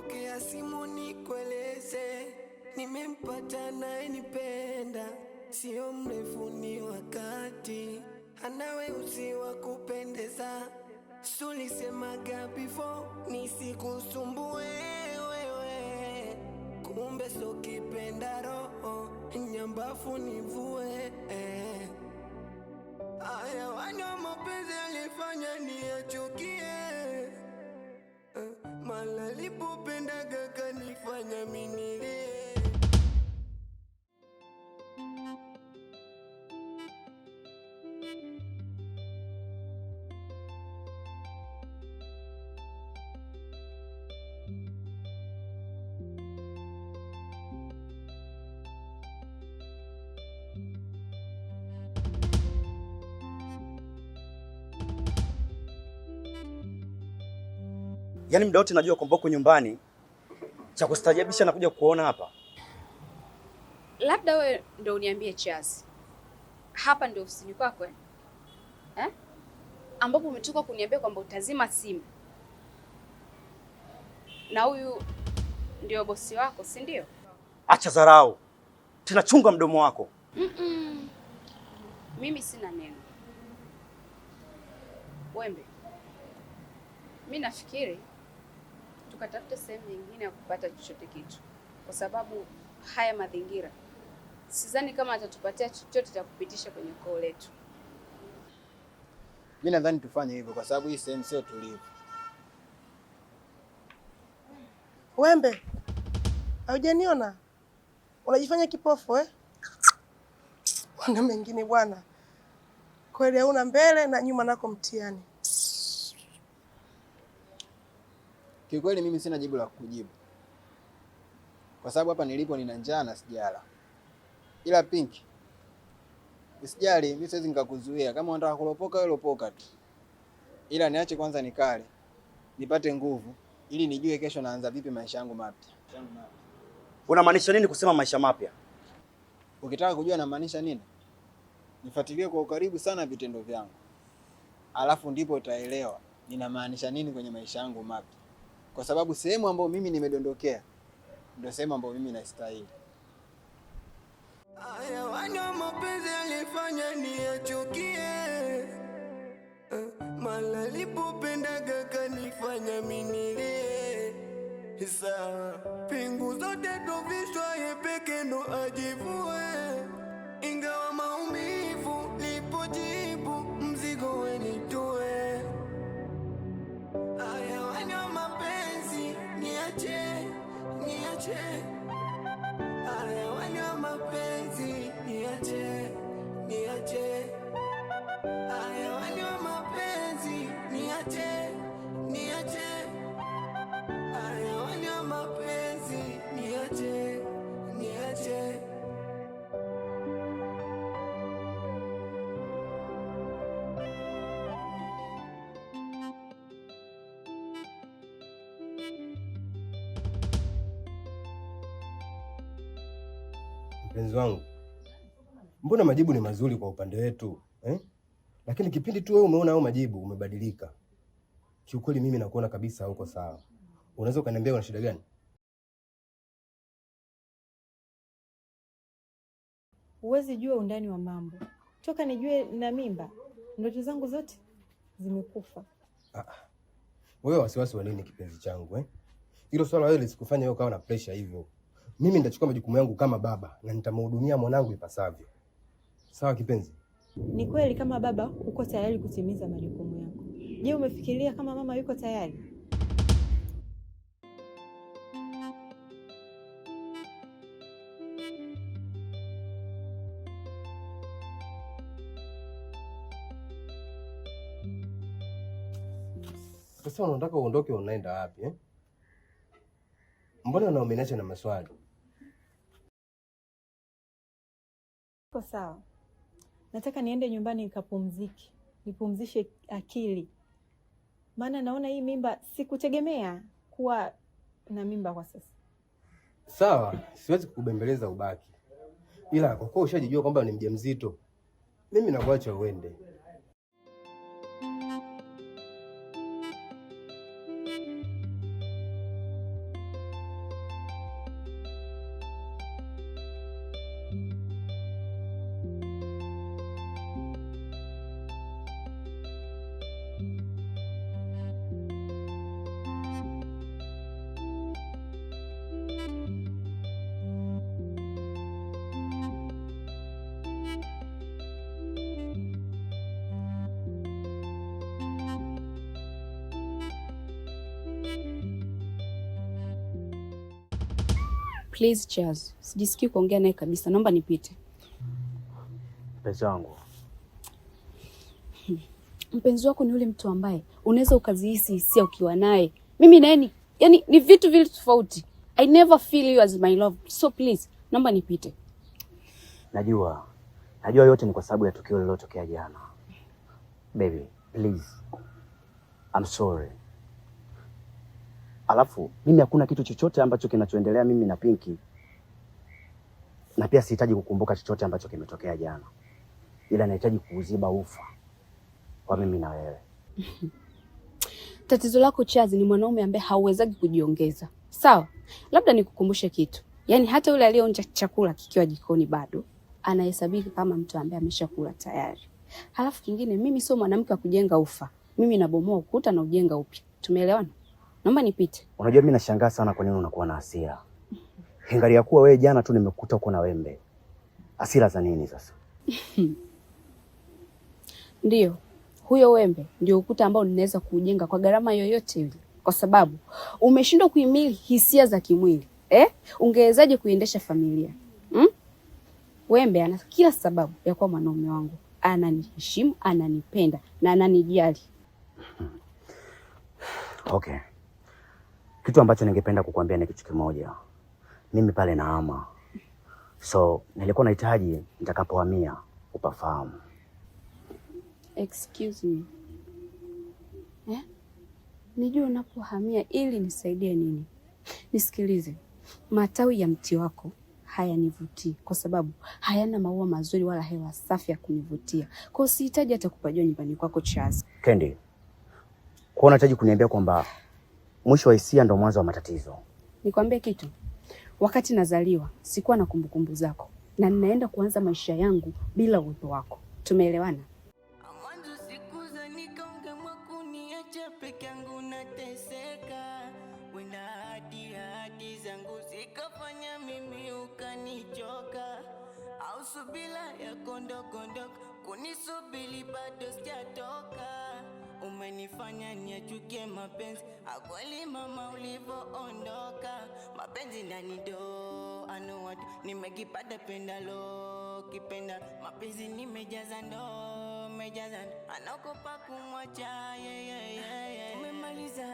pokea simu nikueleze, nimempata nayenipenda, sio mrefu ni wakati, anawe usiwa kupendeza. Sulisemaga before nisikusumbue wewe, kumbe so kipenda roho nyambafu nivue. Aya wana mapenzi alifanya niachukie, mala lipopendaga kanifanya minilie. Yaani muda wote najua kwamba uko nyumbani, cha kustajabisha na kuja kuona hapa. Labda wewe ndio uniambie Chazi. Hapa ndio ofisini kwako eh? Ambapo umetoka kuniambia kwamba utazima simu. Na huyu ndio bosi wako, si ndio? Acha dharau. Tena chunga mdomo wako. Mimi sina neno. Wembe. Mimi nafikiri tukatafuta sehemu nyingine ya kupata chochote kitu. Kwa sababu haya mazingira sidhani kama atatupatia chochote cha kupitisha kwenye koo letu. Mimi nadhani tufanye hivyo kwa sababu hii sehemu sio tulivu. Wembe, haujaniona? Unajifanya kipofu Wana mengine bwana. Kweli hauna mbele na nyuma nako mtiani. Kiukweli mimi sina jibu la kukujibu. Kwa sababu hapa nilipo nina njaa na sijala. Ila Pinki, usijali, mimi siwezi nikakuzuia. Kama unataka kulopoka wewe lopoka tu. Ila niache kwanza nikale, nipate nguvu ili nijue kesho naanza vipi maisha yangu mapya. Unamaanisha nini kusema maisha mapya? Ukitaka kujua namaanisha nini? Nifuatilie kwa ukaribu sana vitendo vyangu. Alafu ndipo utaelewa ninamaanisha nini kwenye maisha yangu mapya. Kwa sababu sehemu ambayo mimi nimedondokea ndio sehemu ambayo mimi nastahili. Aya wana mapenzi alifanya niachukie, mala lipopendaga kanifanya minilie. Sawa, pingu zote tovishwa ye peke ndo ajivue, ingawa maumivu lipojibu mzigo wenitue. Aya wana mapenzi niache. Aya wana mapenzi niache. Aya wana mapenzi niache. Aya wana mapenzi niache. Mpenzi wangu, mbona majibu ni mazuri kwa upande wetu Lakini kipindi tu wewe umeona hao majibu umebadilika. Kiukweli mimi nakuona kabisa huko sawa. Unaweza ukaniambia una shida gani? Huwezi jua undani wa mambo. Toka nijue na mimba, ndoto zangu zote zimekufa. Wewe wasiwasi wa nini kipenzi changu Hilo swala wewe lisikufanya wewe ukawa na pressure hivyo. Mimi nitachukua majukumu yangu kama baba na nitamhudumia mwanangu ipasavyo. Sawa kipenzi? Ni kweli kama baba uko tayari kutimiza majukumu yako. Je, umefikiria kama mama yuko tayari? Sasa unataka uondoke unaenda wapi Mbona unaomenacha na maswali? Kwa sawa. Nataka niende nyumbani nikapumzike. Nipumzishe akili. Maana naona hii mimba sikutegemea kuwa na mimba kwa sasa. Sawa, siwezi kukubembeleza ubaki. Ila kwa kuwa ushajijua kwamba ni mjamzito, mimi nakuacha uende. Please Charles, sijisikii kuongea naye kabisa. Naomba nipite. Mpenzi wangu. Mpenzi wako ni yule mtu ambaye unaweza ukazihisi hisia ukiwa naye. Mimi naye ni ni vitu vile tofauti. I never feel you as my love. So please, naomba nipite. Najua yote ni kwa sababu ya tukio lililotokea jana. Baby, please. I'm sorry. Alafu mimi hakuna kitu chochote ambacho kinachoendelea mimi na Pinky. Na pia sihitaji kukumbuka chochote ambacho kimetokea jana. Ila nahitaji kuuziba ufa kwa mimi na wewe. Tatizo lako Chazi ni mwanaume ambaye hauwezagi kujiongeza. Sawa? Labda nikukumbushe kitu. Yaani hata yule aliyeonja chakula kikiwa jikoni bado anahesabika kama mtu ambaye ameshakula tayari. Halafu kingine, mimi sio mwanamke wa kujenga ufa. Mimi nabomoa ukuta na ujenga upya. Tumeelewana? Naomba nipite. Unajua mimi nashangaa sana kwa nini unakuwa na hasira. Angalia kuwa wewe jana tu nimekuta uko na wembe. Hasira za nini sasa? Ndio. Huyo wembe ndio ukuta ambao ninaweza kuujenga kwa gharama yoyote ile. Kwa sababu umeshindwa kuhimili hisia za kimwili. Ungewezaje kuendesha familia? Wembe ana kila sababu ya kuwa mwanaume wangu. Ananiheshimu, ananipenda na ananijali. Okay. Kitu ambacho ningependa kukuambia ni kitu kimoja. Mimi pale nahama. So, nilikuwa nahitaji nitakapohamia upafahamu. Excuse me. Nijue unapohamia ili nisaidie nini? Nisikilize. Matawi ya mti wako hayanivutii kwa sababu hayana maua mazuri wala hewa safi ya kunivutia. Kwa hiyo sihitaji hata kupajua nyumbani kwako Charles. Kendi. Kwa unahitaji kuniambia kwamba mwisho wa hisia ndio mwanzo wa matatizo. Nikwambie kitu. Wakati nazaliwa sikuwa na kumbukumbu zako na ninaenda kuanza maisha yangu bila uwepo wako. Tumeelewana? Mwanzo siku za nikaunga kuniacha peke yangu nateseka. Wenda hadi zangu zikafanya mimi ukanichoka. Au subila ya kondokondok kunisubili bado sijatoka. Umenifanya niachukie mapenzi. Akweli mama ulivoondoka. Mapenzi ndani do ano watu nimekipata pendalo kipenda. Mapenzi nimejaza ndo mejaza anakopa kumwacha Umemaliza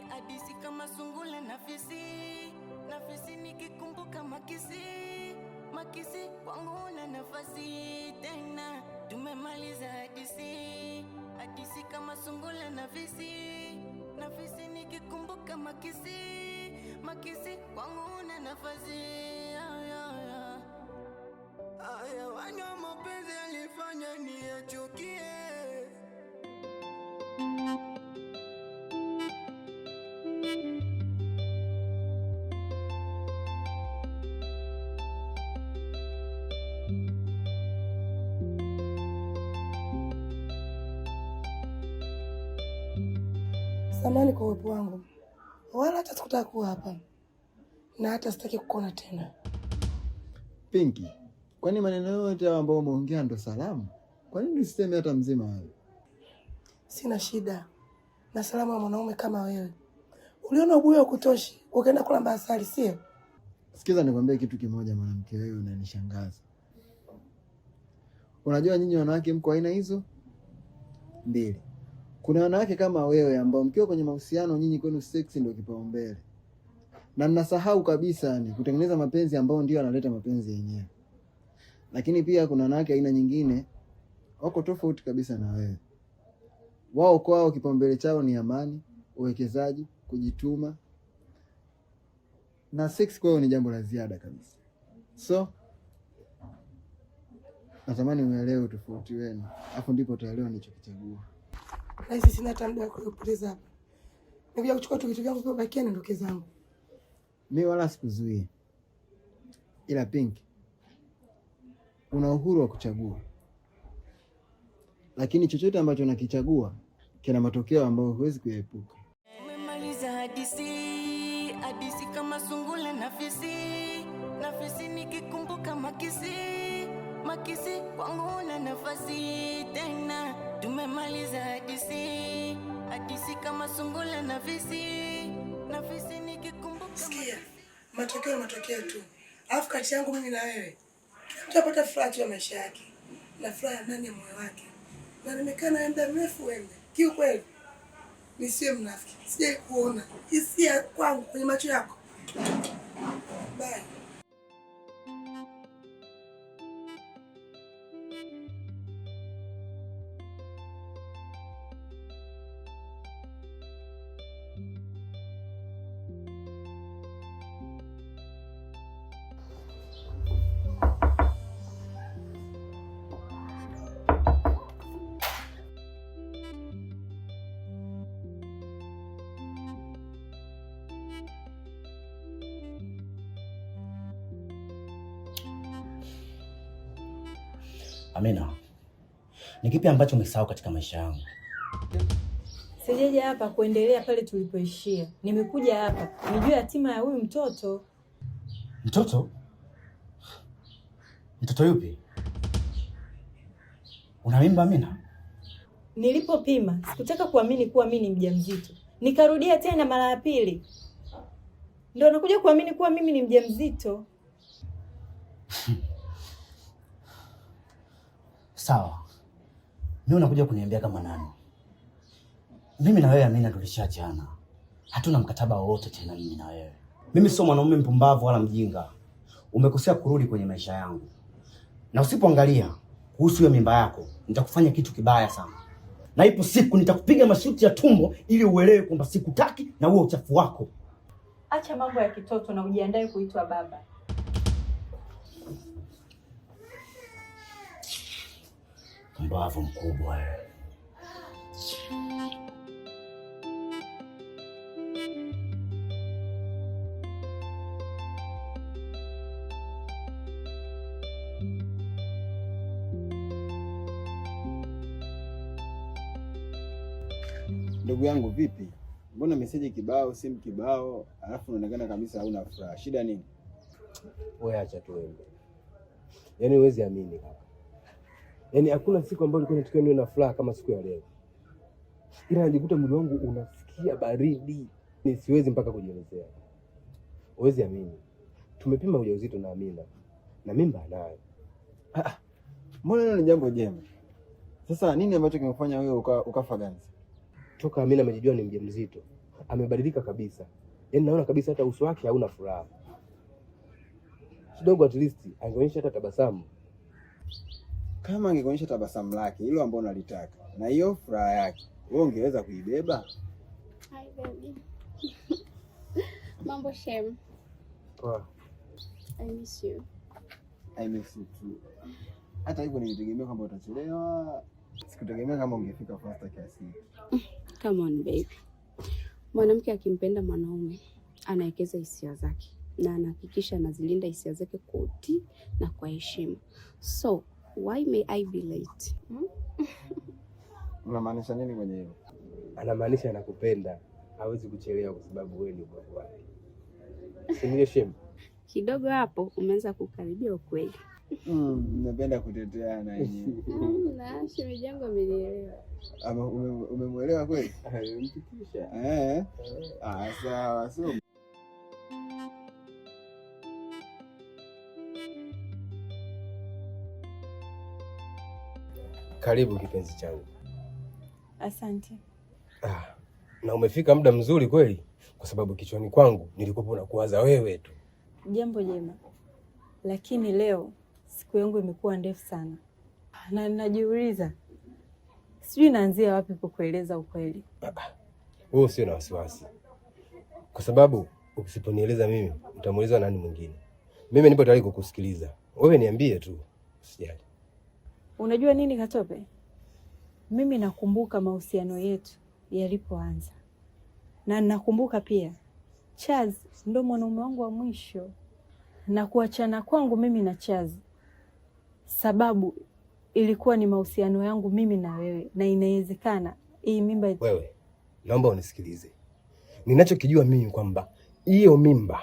hadisi kama sungula na fisi nikikumbuka makisi kwangu na nafasi tena. Tumemaliza hadisi kama sungula na fisi nikikumbuka makisi kwangu na nafasi. Aya wanywa mapenzi alifanya niachukie. Samahani kwa uwepo wangu. Wala hata sikutaka kuwa hapa. Na hata sitaki kukuona tena. Pinky, kwani maneno yote ambayo umeongea ndo salamu? Kwa nini usiseme hata mzima wewe? Sina shida na salamu ya mwanaume kama wewe. Uliona ubuyu wa kutoshi, ukaenda kulamba asali, sio? Sikiza nikwambie kitu kimoja mwanamke, wewe unanishangaza. Unajua nyinyi wanawake mko aina hizo? Mbili. Kuna wanawake kama wewe ambao mkiwa kwenye mahusiano nyinyi kwenu seksi ndio kipaumbele. Na mnasahau kabisa ni kutengeneza mapenzi ambao ndio analeta mapenzi yenyewe. Lakini pia kuna wanawake aina nyingine wako tofauti kabisa na wewe. Wao kwao kipaumbele chao ni amani, uwekezaji, kujituma. Na sex kwao ni jambo la ziada kabisa. So natamani uelewe tofauti wenu. Hapo ndipo utaelewa nilichokichagua. Na sisi sina hata muda wa kupoteza hapa. Nikuja kuchukua tu vitu vyangu kwa bakia na ndoke zangu. Mimi wala sikuzuii. Ila Pinky, una uhuru wa kuchagua. Lakini chochote ambacho unakichagua kina matokeo ambayo huwezi kuyaepuka. Umemaliza hadisi kama sungula na fisi nikikumbuka makisi kwangu na nafasi tena. Tumemaliza hadisi kama sungula na fisi nikikumbuka Sikia, matokeo tu. Alafu kati yangu mimi na wewe, mtu apata furaha tu ya maisha yake na furaha ya ndani ya moyo wake. Na nimekaa na muda mrefu wewe. Kiukweli nisiwe mnafiki, sijai kuona hisia kwangu kwenye macho yako. Bye. Amina, ni kipi ambacho umesahau katika maisha yangu? Sijaja hapa kuendelea pale tulipoishia. Nimekuja hapa nijue hatima ya huyu mtoto. Mtoto? Mtoto yupi? Una mimba Amina? Nilipopima sikutaka kuamini kuwa mimi ni mjamzito. Nikarudia tena mara ya pili. Ndio nakuja kuamini kuwa mimi ni mjamzito. Sawa. Mimi unakuja kuniambia kama nani? Mimi na wewe Amina tulishaachana. Hatuna mkataba wowote tena mimi na wewe. Mimi sio mwanaume mpumbavu wala mjinga. Umekosea kurudi kwenye maisha yangu. Na usipoangalia kuhusu hiyo mimba yako, nitakufanya kitu kibaya sana. Na ipo siku nitakupiga mashuti ya tumbo ili uelewe kwamba sikutaki na huo uchafu wako. Acha mambo ya kitoto na ujiandae kuitwa baba. Mbavu mkubwa wewe. Ndugu yangu vipi? Mbona meseji kibao, simu kibao, alafu unaonekana kabisa hauna furaha. Shida nini? Wewe acha tu wewe. Yaani huwezi amini kaka. Yaani hakuna siku ambayo nilikuwa nataka niwe na furaha kama siku ya leo. Ila najikuta mwili wangu unasikia baridi. Ni siwezi mpaka kujielezea. Huwezi amini. Tumepima ujauzito na Amina. Na mimba anayo. Mbona hilo ni jambo jema? Sasa nini ambacho kimefanya wewe ukafa ganzi? Toka Amina amejijua ni mjamzito, amebadilika kabisa. Yaani naona kabisa hata uso wake hauna furaha. Kidogo at least angeonyesha hata tabasamu. Kama angekuonyesha tabasamu lake hilo ambalo unalitaka na hiyo furaha yake, wewe ungeweza kuibeba? Hi baby. Mambo shem. Poa. I miss you. I miss you too. Hata hivyo nilitegemea kwamba utachelewa. Sikutegemea kama ungefika faster kiasi. Come on baby. Mwanamke akimpenda mwanaume anaekeza hisia zake na anahakikisha anazilinda hisia zake kwa utii na kwa heshima. So why may I be late? Unamaanisha nini kwenye hilo? Anamaanisha anakupenda, hawezi kuchelewa kwa sababu wewe ni bwana wake. Sindio shem? Kidogo hapo umeanza kukaribia ukweli. Napenda kutetea na yeye. Na shemeji yangu amenielewa. Umemwelewa kweli? Umempitisha. Sawa. So karibu kipenzi changu. Asante. Na umefika muda mzuri kweli, kwa sababu kichwani kwangu nilikuwa nakuwaza wewe tu. Jambo jema. Lakini leo siku yangu imekuwa ndefu sana. Na ninajiuliza sijui naanzia wapi kukueleza ukweli. Wewe usio na wasiwasi. Kwa sababu usiponieleza mimi, utamueleza nani mwingine? Mimi nipo tayari kukusikiliza. Wewe niambie tu, usijali. Unajua nini Katope? Mimi nakumbuka mahusiano yetu yalipoanza. Na nakumbuka pia Chaz ndo mwanaume wangu wa mwisho. Na kuachana kwangu mimi na Chaz sababu ilikuwa ni mahusiano yangu mimi na wewe, na inawezekana hii mimba. Wewe naomba unisikilize. Ninachokijua mimi kwamba hiyo mimba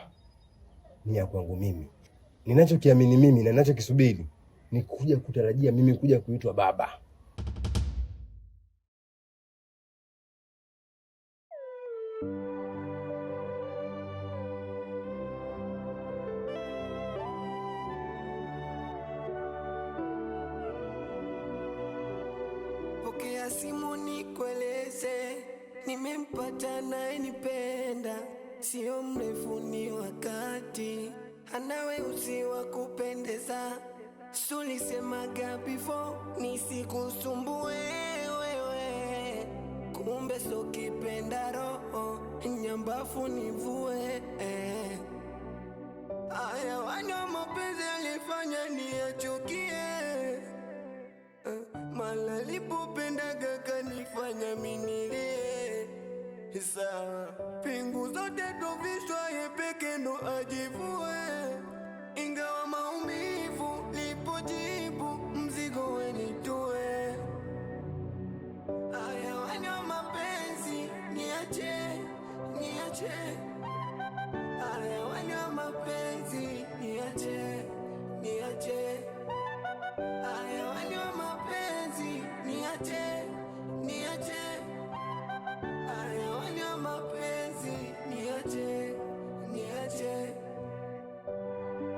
ni ya kwangu mimi. Ninachokiamini mimi na ninachokisubiri ni kuja kutarajia mimi kuja kuitwa baba. shika simu nikueleze, nimempata naye nipenda, sio mrefu ni wakati, anawe usiwa kupendeza. Sulisemaga before nisikusumbue wewe, kumbe so kipenda roho nyambafu nivue. Aya wana mapenzi alifanya niachukie, mala lipopendaga kanifanya minilie. Sawa pingu zote tovishwa ye peke ndo ajivue, ingawa maumivu lipojibu mzigo wenitue. Aya wana mapenzi niache, niache. Aya wana mapenzi niache, niache. Aya wana mapenzi niache.